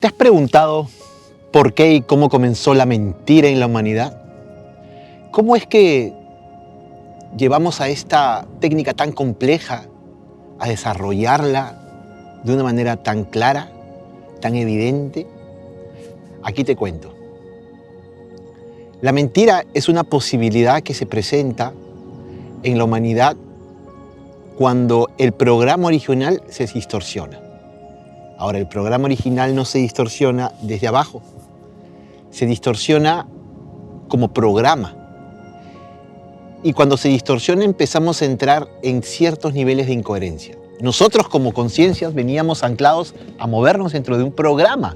¿Te has preguntado por qué y cómo comenzó la mentira en la humanidad? ¿Cómo es que llevamos a esta técnica tan compleja a desarrollarla de una manera tan clara, tan evidente? Aquí te cuento. La mentira es una posibilidad que se presenta en la humanidad cuando el programa original se distorsiona. Ahora, el programa original no se distorsiona desde abajo, se distorsiona como programa. Y cuando se distorsiona empezamos a entrar en ciertos niveles de incoherencia. Nosotros como conciencias veníamos anclados a movernos dentro de un programa.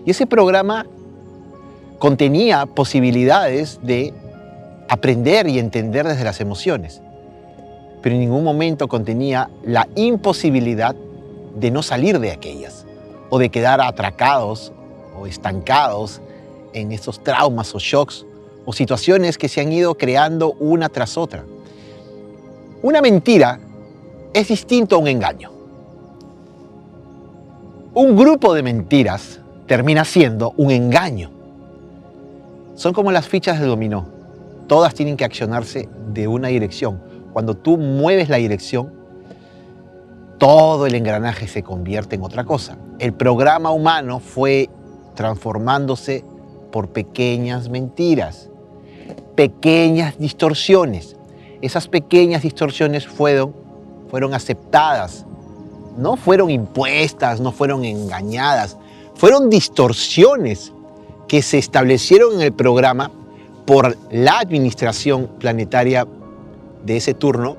Y ese programa contenía posibilidades de aprender y entender desde las emociones. Pero en ningún momento contenía la imposibilidad de no salir de aquellas, o de quedar atracados o estancados en esos traumas o shocks o situaciones que se han ido creando una tras otra. Una mentira es distinto a un engaño. Un grupo de mentiras termina siendo un engaño. Son como las fichas de dominó. Todas tienen que accionarse de una dirección. Cuando tú mueves la dirección, todo el engranaje se convierte en otra cosa. El programa humano fue transformándose por pequeñas mentiras, pequeñas distorsiones. Esas pequeñas distorsiones fueron aceptadas, no fueron impuestas, no fueron engañadas, fueron distorsiones que se establecieron en el programa por la administración planetaria de ese turno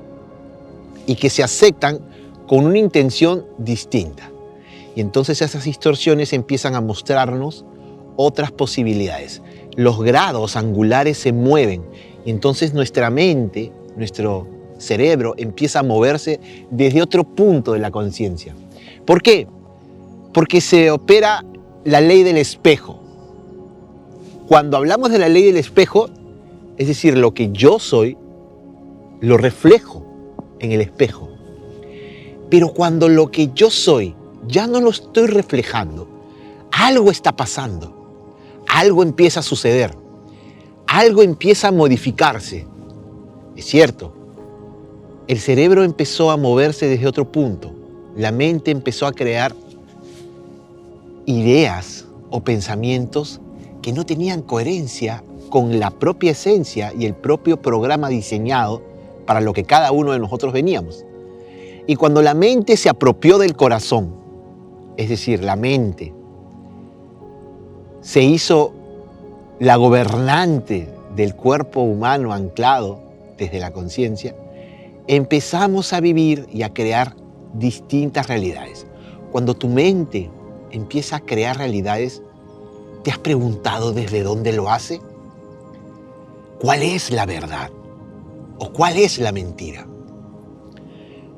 y que se aceptan con una intención distinta. Y entonces esas distorsiones empiezan a mostrarnos otras posibilidades. Los grados angulares se mueven y entonces nuestra mente, nuestro cerebro empieza a moverse desde otro punto de la conciencia. ¿Por qué? Porque se opera la ley del espejo. Cuando hablamos de la ley del espejo, es decir, lo que yo soy, lo reflejo en el espejo. Pero cuando lo que yo soy ya no lo estoy reflejando, algo está pasando, algo empieza a suceder, algo empieza a modificarse. Es cierto, el cerebro empezó a moverse desde otro punto, la mente empezó a crear ideas o pensamientos que no tenían coherencia con la propia esencia y el propio programa diseñado para lo que cada uno de nosotros veníamos. Y cuando la mente se apropió del corazón, es decir, la mente se hizo la gobernante del cuerpo humano anclado desde la conciencia, empezamos a vivir y a crear distintas realidades. Cuando tu mente empieza a crear realidades, ¿te has preguntado desde dónde lo hace? ¿Cuál es la verdad? ¿O cuál es la mentira?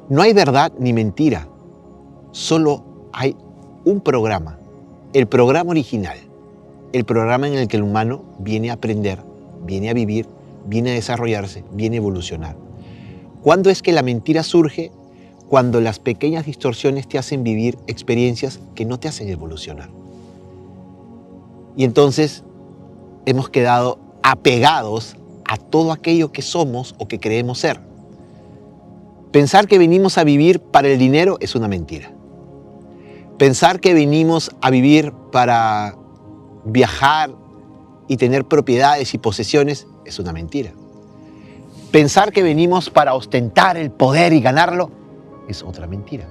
No hay verdad ni mentira, solo hay un programa, el programa original, el programa en el que el humano viene a aprender, viene a vivir, viene a desarrollarse, viene a evolucionar. ¿Cuándo es que la mentira surge? Cuando las pequeñas distorsiones te hacen vivir experiencias que no te hacen evolucionar. Y entonces hemos quedado apegados a todo aquello que somos o que creemos ser. Pensar que venimos a vivir para el dinero es una mentira. Pensar que venimos a vivir para viajar y tener propiedades y posesiones es una mentira. Pensar que venimos para ostentar el poder y ganarlo es otra mentira.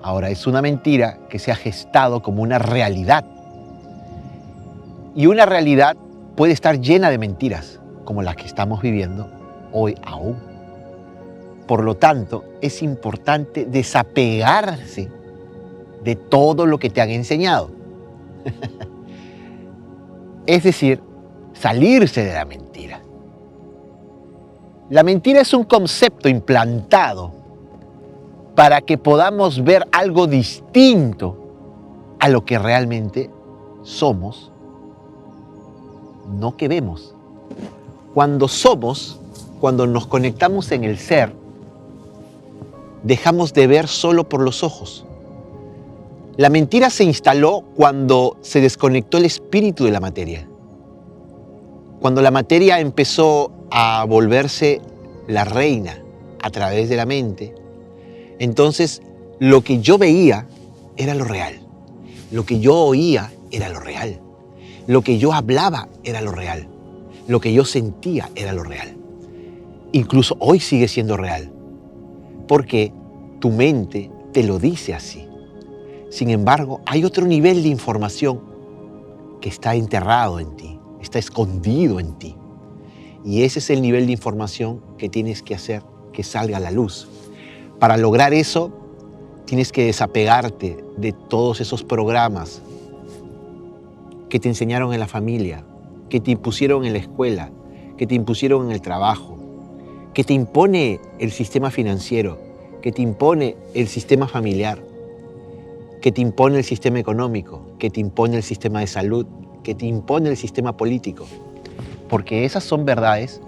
Ahora, es una mentira que se ha gestado como una realidad. Y una realidad puede estar llena de mentiras, como las que estamos viviendo hoy aún. Por lo tanto, es importante desapegarse de todo lo que te han enseñado. Es decir, salirse de la mentira. La mentira es un concepto implantado para que podamos ver algo distinto a lo que realmente somos, no que vemos. Cuando somos, cuando nos conectamos en el ser, dejamos de ver solo por los ojos. La mentira se instaló cuando se desconectó el espíritu de la materia. Cuando la materia empezó a volverse la reina a través de la mente, entonces lo que yo veía era lo real. Lo que yo oía era lo real. Lo que yo hablaba era lo real. Lo que yo sentía era lo real. Incluso hoy sigue siendo real, porque tu mente te lo dice así. Sin embargo, hay otro nivel de información que está enterrado en ti, está escondido en ti. Y ese es el nivel de información que tienes que hacer que salga a la luz. Para lograr eso, tienes que desapegarte de todos esos programas que te enseñaron en la familia, que te impusieron en la escuela, que te impusieron en el trabajo, que te impone el sistema financiero, que te impone el sistema familiar, que te impone el sistema económico, que te impone el sistema de salud, que te impone el sistema político. Porque esas son verdades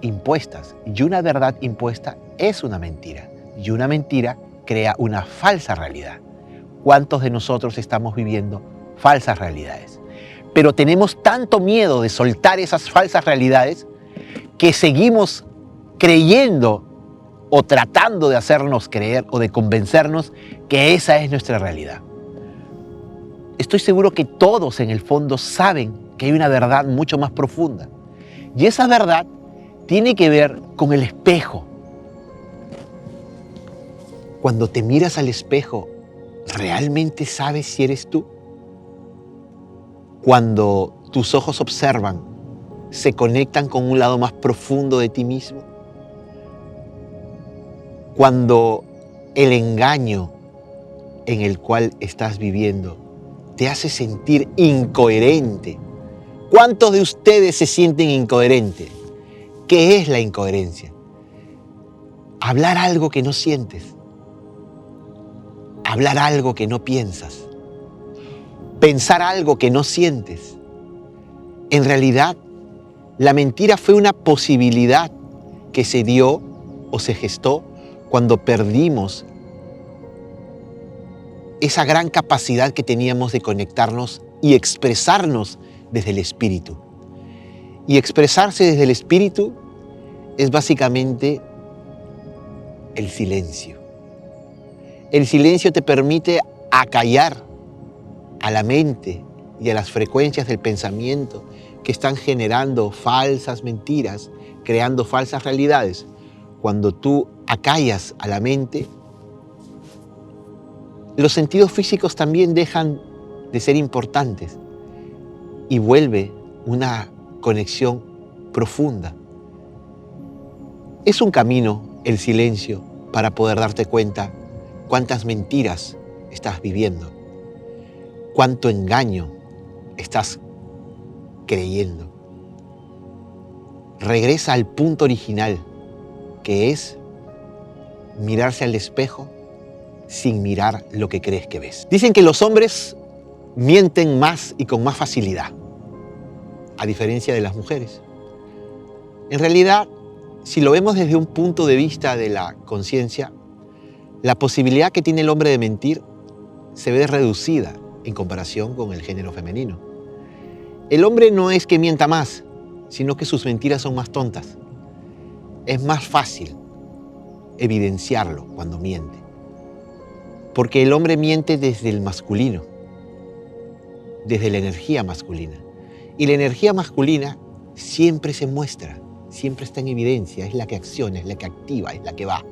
impuestas. Y una verdad impuesta es una mentira. Y una mentira crea una falsa realidad. ¿Cuántos de nosotros estamos viviendo falsas realidades? Pero tenemos tanto miedo de soltar esas falsas realidades que seguimos creyendo o tratando de hacernos creer o de convencernos que esa es nuestra realidad. Estoy seguro que todos en el fondo saben que hay una verdad mucho más profunda. Y esa verdad tiene que ver con el espejo. Cuando te miras al espejo, ¿realmente sabes si eres tú? Cuando tus ojos observan, ¿se conectan con un lado más profundo de ti mismo? Cuando el engaño en el cual estás viviendo te hace sentir incoherente. ¿Cuántos de ustedes se sienten incoherentes? ¿Qué es la incoherencia? Hablar algo que no sientes. Hablar algo que no piensas. Pensar algo que no sientes. En realidad, la mentira fue una posibilidad que se dio o se gestó cuando perdimos esa gran capacidad que teníamos de conectarnos y expresarnos desde el espíritu. Y expresarse desde el espíritu es básicamente el silencio. El silencio te permite acallar a la mente y a las frecuencias del pensamiento que están generando falsas mentiras, creando falsas realidades. Cuando tú acallas a la mente, los sentidos físicos también dejan de ser importantes y vuelve una conexión profunda. Es un camino, el silencio, para poder darte cuenta cuántas mentiras estás viviendo, cuánto engaño estás creyendo. Regresa al punto original, que es mirarse al espejo sin mirar lo que crees que ves. Dicen que los hombres mienten más y con más facilidad, a diferencia de las mujeres. En realidad, si lo vemos desde un punto de vista de la conciencia, la posibilidad que tiene el hombre de mentir se ve reducida en comparación con el género femenino. El hombre no es que mienta más, sino que sus mentiras son más tontas. Es más fácil evidenciarlo cuando miente, porque el hombre miente desde el masculino, desde la energía masculina. Y la energía masculina siempre se muestra, siempre está en evidencia, es la que acciona, es la que activa, es la que va.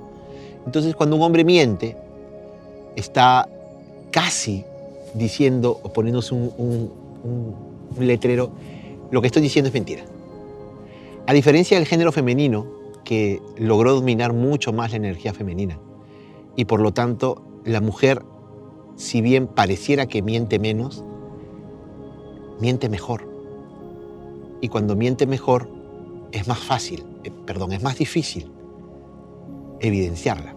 Entonces, cuando un hombre miente, está casi diciendo o poniéndose un letrero, lo que estoy diciendo es mentira. A diferencia del género femenino, que logró dominar mucho más la energía femenina. Y por lo tanto, la mujer, si bien pareciera que miente menos, miente mejor. Y cuando miente mejor, es más fácil, es más difícil evidenciarla.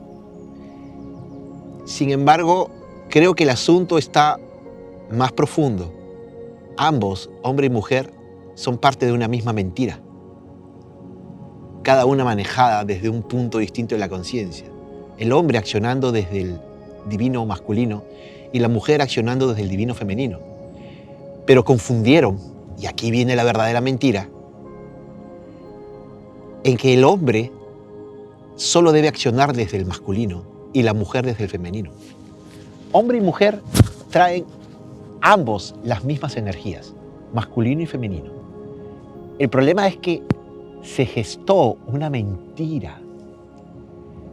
Sin embargo, creo que el asunto está más profundo. Ambos, hombre y mujer, son parte de una misma mentira, cada una manejada desde un punto distinto de la conciencia. El hombre accionando desde el divino masculino y la mujer accionando desde el divino femenino. Pero confundieron, y aquí viene la verdadera mentira, en que el hombre solo debe accionar desde el masculino y la mujer desde el femenino. Hombre y mujer traen ambos las mismas energías, masculino y femenino. El problema es que se gestó una mentira,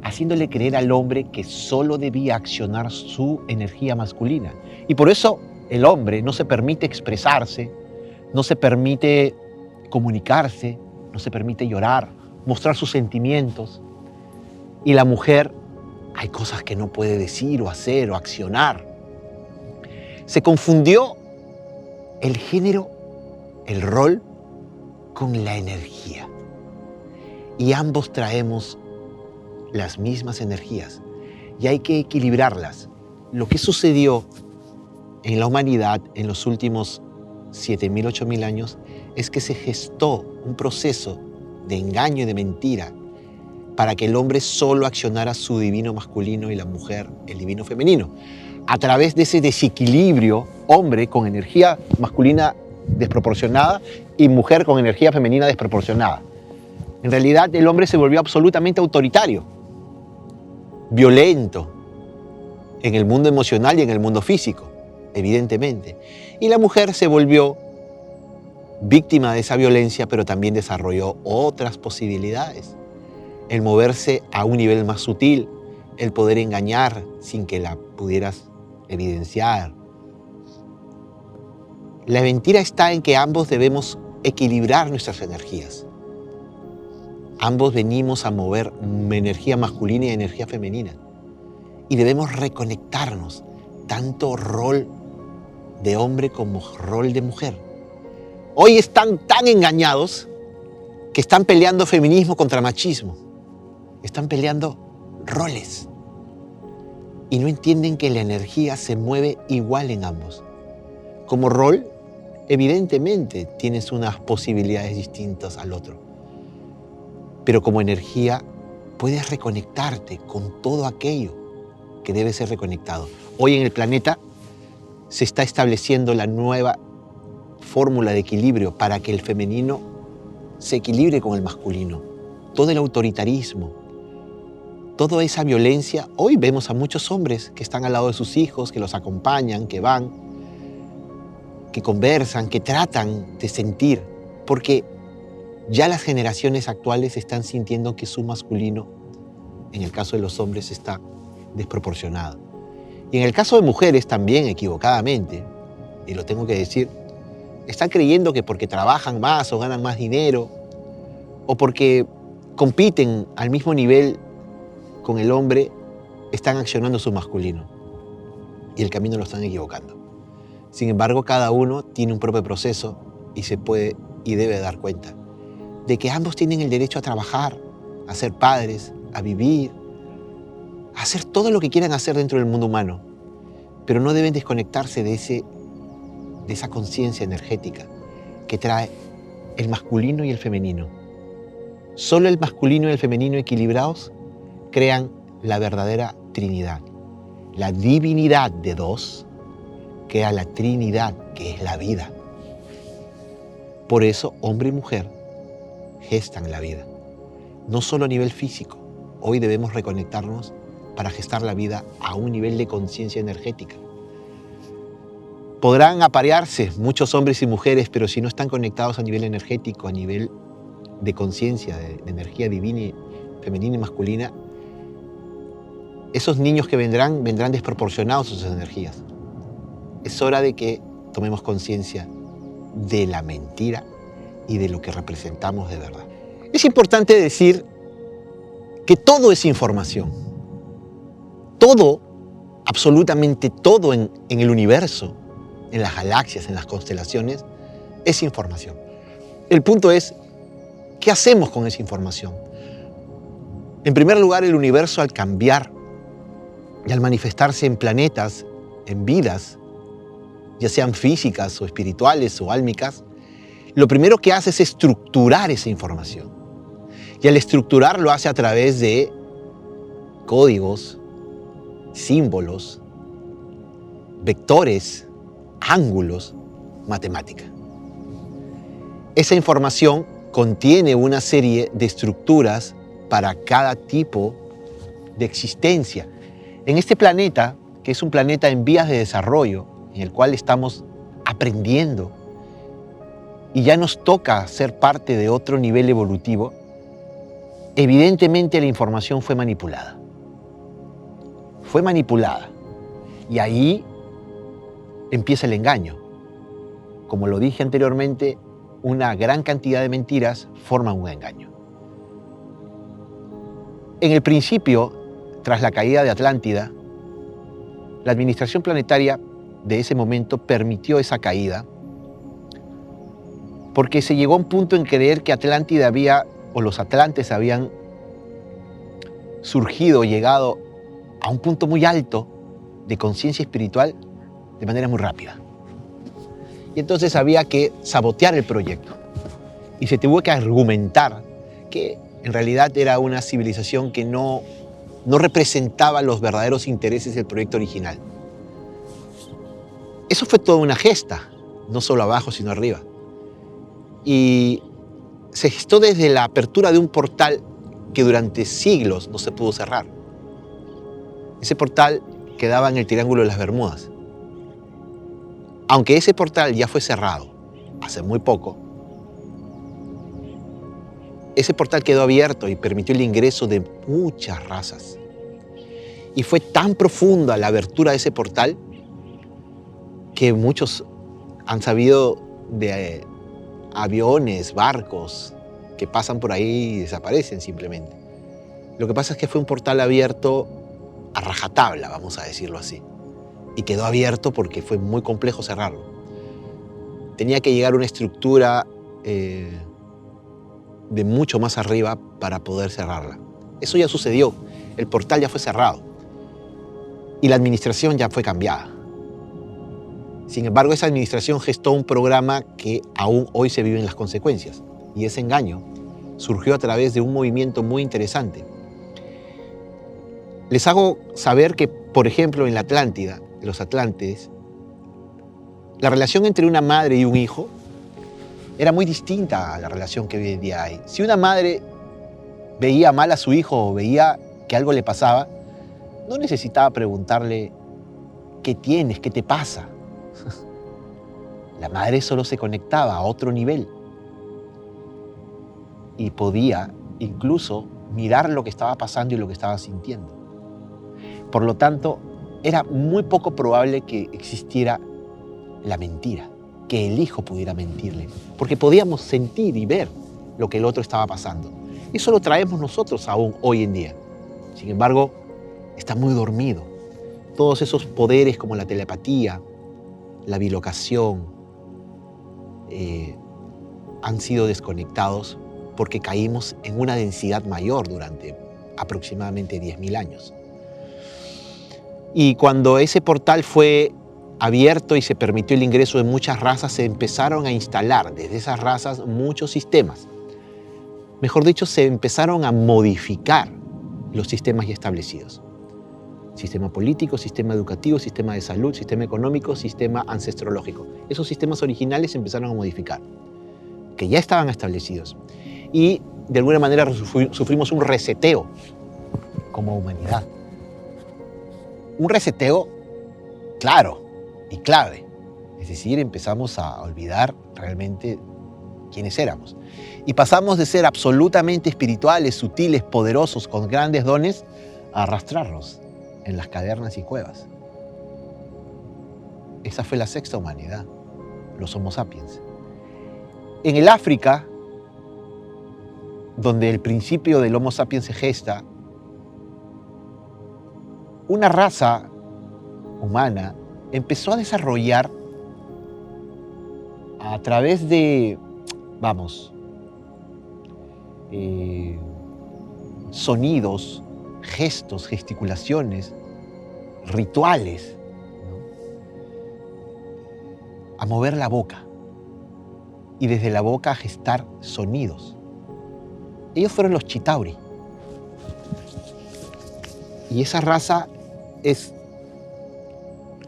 haciéndole creer al hombre que solo debía accionar su energía masculina. Y por eso el hombre no se permite expresarse, no se permite comunicarse, no se permite llorar, mostrar sus sentimientos. Y la mujer, hay cosas que no puede decir o hacer o accionar. Se confundió el género, el rol, con la energía. Y ambos traemos las mismas energías y hay que equilibrarlas. Lo que sucedió en la humanidad en los últimos 7.000, 8.000 años es que se gestó un proceso de engaño y de mentira para que el hombre solo accionara su divino masculino y la mujer el divino femenino. A través de ese desequilibrio, hombre con energía masculina desproporcionada y mujer con energía femenina desproporcionada. En realidad el hombre se volvió absolutamente autoritario, violento en el mundo emocional y en el mundo físico, evidentemente. Y la mujer se volvió víctima de esa violencia, pero también desarrolló otras posibilidades. El moverse a un nivel más sutil, el poder engañar sin que la pudieras evidenciar. La mentira está en que ambos debemos equilibrar nuestras energías. Ambos venimos a mover energía masculina y energía femenina. Y debemos reconectarnos, tanto rol de hombre como rol de mujer. Hoy están tan engañados que están peleando feminismo contra machismo. Están peleando roles. Y no entienden que la energía se mueve igual en ambos. Como rol, evidentemente tienes unas posibilidades distintas al otro. Pero como energía puedes reconectarte con todo aquello que debe ser reconectado. Hoy en el planeta se está estableciendo la nueva fórmula de equilibrio para que el femenino se equilibre con el masculino. Todo el autoritarismo, toda esa violencia. Hoy vemos a muchos hombres que están al lado de sus hijos, que los acompañan, que van, que conversan, que tratan de sentir, porque ya las generaciones actuales están sintiendo que su masculino, en el caso de los hombres, está desproporcionado. Y en el caso de mujeres también, equivocadamente, y lo tengo que decir, están creyendo que porque trabajan más o ganan más dinero, o porque compiten al mismo nivel con el hombre, están accionando su masculino. Y el camino lo están equivocando. Sin embargo, cada uno tiene un propio proceso y se puede y debe dar cuenta de que ambos tienen el derecho a trabajar, a ser padres, a vivir, a hacer todo lo que quieran hacer dentro del mundo humano, pero no deben desconectarse de esa conciencia energética que trae el masculino y el femenino. Solo el masculino y el femenino equilibrados crean la verdadera Trinidad. La divinidad de dos crea la Trinidad, que es la vida. Por eso, hombre y mujer gestan la vida. No solo a nivel físico. Hoy debemos reconectarnos para gestar la vida a un nivel de conciencia energética. Podrán aparearse muchos hombres y mujeres, pero si no están conectados a nivel energético, a nivel de conciencia, de energía divina, femenina y masculina, esos niños que vendrán desproporcionados sus energías. Es hora de que tomemos conciencia de la mentira y de lo que representamos de verdad. Es importante decir que todo es información. Todo, absolutamente todo en el universo, en las galaxias, en las constelaciones, es información. El punto es, ¿qué hacemos con esa información? En primer lugar, el universo al cambiar y al manifestarse en planetas, en vidas, ya sean físicas o espirituales o álmicas, lo primero que hace es estructurar esa información. Y al estructurar lo hace a través de códigos, símbolos, vectores, ángulos, matemática. Esa información contiene una serie de estructuras para cada tipo de existencia. En este planeta, que es un planeta en vías de desarrollo, en el cual estamos aprendiendo y ya nos toca ser parte de otro nivel evolutivo, evidentemente la información fue manipulada. Fue manipulada. Y ahí empieza el engaño. Como lo dije anteriormente, una gran cantidad de mentiras forman un engaño. En el principio, tras la caída de Atlántida, la administración planetaria de ese momento permitió esa caída porque se llegó a un punto en creer que Atlántida había, o los atlantes habían surgido, llegado a un punto muy alto de conciencia espiritual de manera muy rápida. Y entonces había que sabotear el proyecto. Y se tuvo que argumentar que en realidad era una civilización que no representaba los verdaderos intereses del proyecto original. Eso fue toda una gesta, no solo abajo, sino arriba. Y se gestó desde la apertura de un portal que durante siglos no se pudo cerrar. Ese portal quedaba en el Triángulo de las Bermudas. Aunque ese portal ya fue cerrado hace muy poco, ese portal quedó abierto y permitió el ingreso de muchas razas. Y fue tan profunda la abertura de ese portal que muchos han sabido de aviones, barcos que pasan por ahí y desaparecen simplemente. Lo que pasa es que fue un portal abierto a rajatabla, vamos a decirlo así. Y quedó abierto porque fue muy complejo cerrarlo. Tenía que llegar una estructura de mucho más arriba para poder cerrarla. Eso ya sucedió. El portal ya fue cerrado. Y la administración ya fue cambiada. Sin embargo, esa administración gestó un programa que aún hoy se viven las consecuencias. Y ese engaño surgió a través de un movimiento muy interesante. Les hago saber que, por ejemplo, en la Atlántida, los Atlantes, la relación entre una madre y un hijo era muy distinta a la relación que hoy en día hay. Si una madre veía mal a su hijo o veía que algo le pasaba, no necesitaba preguntarle, ¿qué tienes? ¿Qué te pasa? La madre solo se conectaba a otro nivel y podía incluso mirar lo que estaba pasando y lo que estaba sintiendo. Por lo tanto, era muy poco probable que existiera la mentira, que el hijo pudiera mentirle, porque podíamos sentir y ver lo que el otro estaba pasando. Eso lo traemos nosotros aún hoy en día. Sin embargo, está muy dormido. Todos esos poderes como la telepatía, la bilocación, han sido desconectados porque caímos en una densidad mayor durante aproximadamente 10.000 años. Y cuando ese portal fue abierto y se permitió el ingreso de muchas razas, se empezaron a instalar desde esas razas muchos sistemas. Mejor dicho, se empezaron a modificar los sistemas ya establecidos. Sistema político, sistema educativo, sistema de salud, sistema económico, sistema ancestrológico. Esos sistemas originales se empezaron a modificar, que ya estaban establecidos. Y de alguna manera sufrimos un reseteo como humanidad. Un reseteo claro y clave. Es decir, empezamos a olvidar realmente quiénes éramos. Y pasamos de ser absolutamente espirituales, sutiles, poderosos, con grandes dones, a arrastrarnos en las cavernas y cuevas. Esa fue la sexta humanidad, los Homo sapiens. En el África, donde el principio del Homo sapiens se gesta, una raza humana empezó a desarrollar a través de, sonidos, gestos, gesticulaciones, rituales, ¿no?, a mover la boca y desde la boca a gestar sonidos. Ellos fueron los Chitauri. Y esa raza es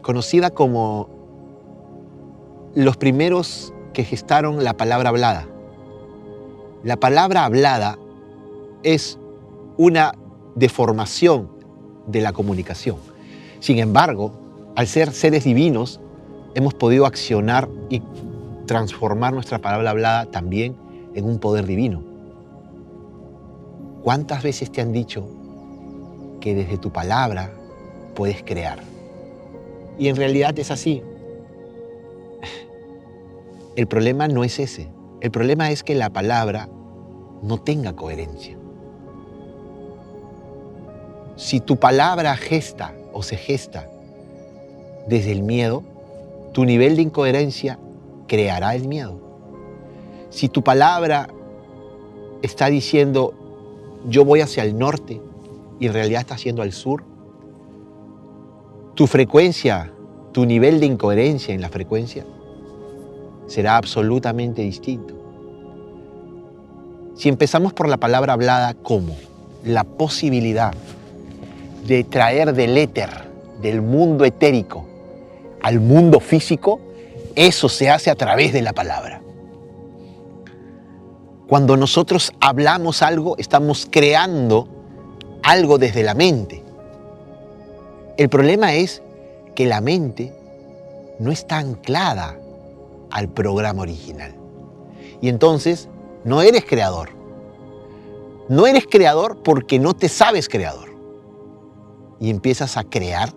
conocida como los primeros que gestaron la palabra hablada. La palabra hablada es una deformación de la comunicación. Sin embargo, al ser seres divinos, hemos podido accionar y transformar nuestra palabra hablada también en un poder divino. ¿Cuántas veces te han dicho que desde tu palabra puedes crear? Y en realidad es así. El problema no es ese. El problema es que la palabra no tenga coherencia. Si tu palabra gesta o se gesta desde el miedo, tu nivel de incoherencia creará el miedo. Si tu palabra está diciendo yo voy hacia el norte y en realidad está yendo al sur, tu frecuencia, tu nivel de incoherencia en la frecuencia será absolutamente distinto. Si empezamos por la palabra hablada como la posibilidad de traer del éter, del mundo etérico, al mundo físico, eso se hace a través de la palabra. Cuando nosotros hablamos algo, estamos creando algo desde la mente. El problema es que la mente no está anclada al programa original. Y entonces no eres creador. No eres creador porque no te sabes creador. Y empiezas a crear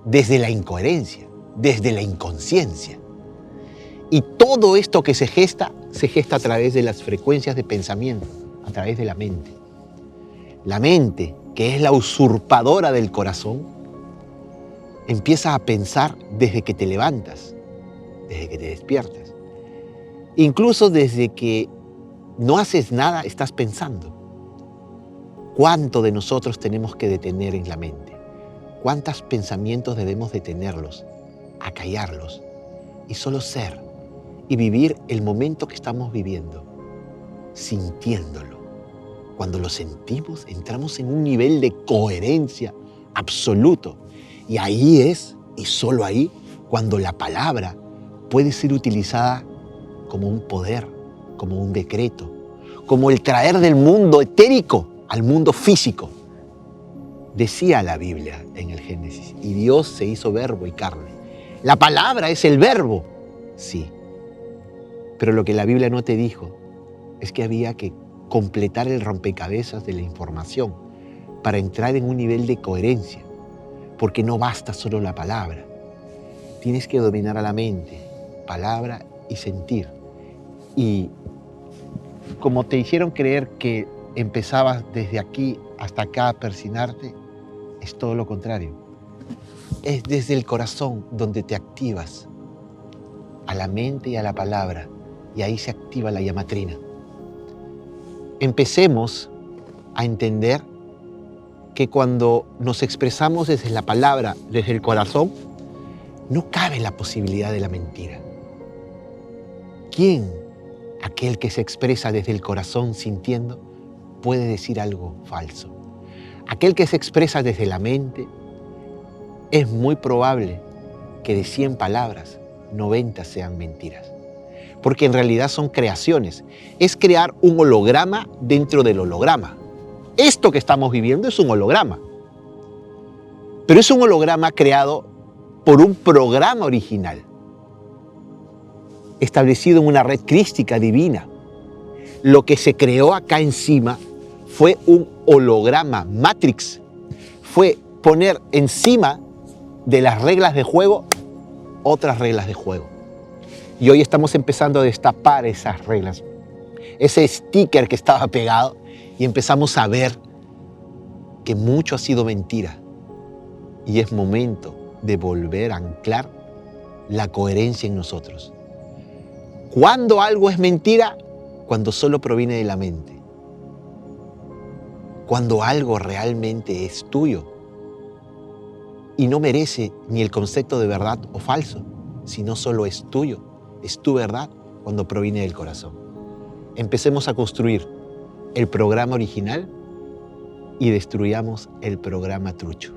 desde la incoherencia, desde la inconsciencia. Y todo esto que se gesta a través de las frecuencias de pensamiento, a través de la mente. La mente, que es la usurpadora del corazón, empieza a pensar desde que te levantas, desde que te despiertas. Incluso desde que no haces nada, estás pensando. ¿Cuánto de nosotros tenemos que detener en la mente? ¿Cuántos pensamientos debemos detenerlos, acallarlos y solo ser y vivir el momento que estamos viviendo, sintiéndolo? Cuando lo sentimos, entramos en un nivel de coherencia absoluto. Y ahí es, y solo ahí, cuando la palabra puede ser utilizada como un poder, como un decreto, como el traer del mundo etérico al mundo físico. Decía la Biblia en el Génesis, y Dios se hizo verbo y carne. La palabra es el verbo, sí. Pero lo que la Biblia no te dijo es que había que completar el rompecabezas de la información para entrar en un nivel de coherencia, porque no basta solo la palabra. Tienes que dominar a la mente, palabra y sentir. Y como te hicieron creer que empezabas desde aquí hasta acá a persignarte, es todo lo contrario. Es desde el corazón donde te activas a la mente y a la palabra, y ahí se activa la llamatrina. Empecemos a entender que cuando nos expresamos desde la palabra, desde el corazón, no cabe la posibilidad de la mentira. ¿Quién, aquel que se expresa desde el corazón sintiendo, puede decir algo falso? Aquel que se expresa desde la mente, es muy probable que de 100 palabras, 90 sean mentiras. Porque en realidad son creaciones. Es crear un holograma dentro del holograma. Esto que estamos viviendo es un holograma. Pero es un holograma creado por un programa original, establecido en una red crística divina. Lo que se creó acá encima fue un holograma, Matrix. Fue poner encima de las reglas de juego otras reglas de juego. Y hoy estamos empezando a destapar esas reglas, ese sticker que estaba pegado, y empezamos a ver que mucho ha sido mentira. Y es momento de volver a anclar la coherencia en nosotros. ¿Cuándo algo es mentira? Cuando solo proviene de la mente. Cuando algo realmente es tuyo y no merece ni el concepto de verdad o falso, sino solo es tuyo, es tu verdad cuando proviene del corazón. Empecemos a construir el programa original y destruyamos el programa trucho.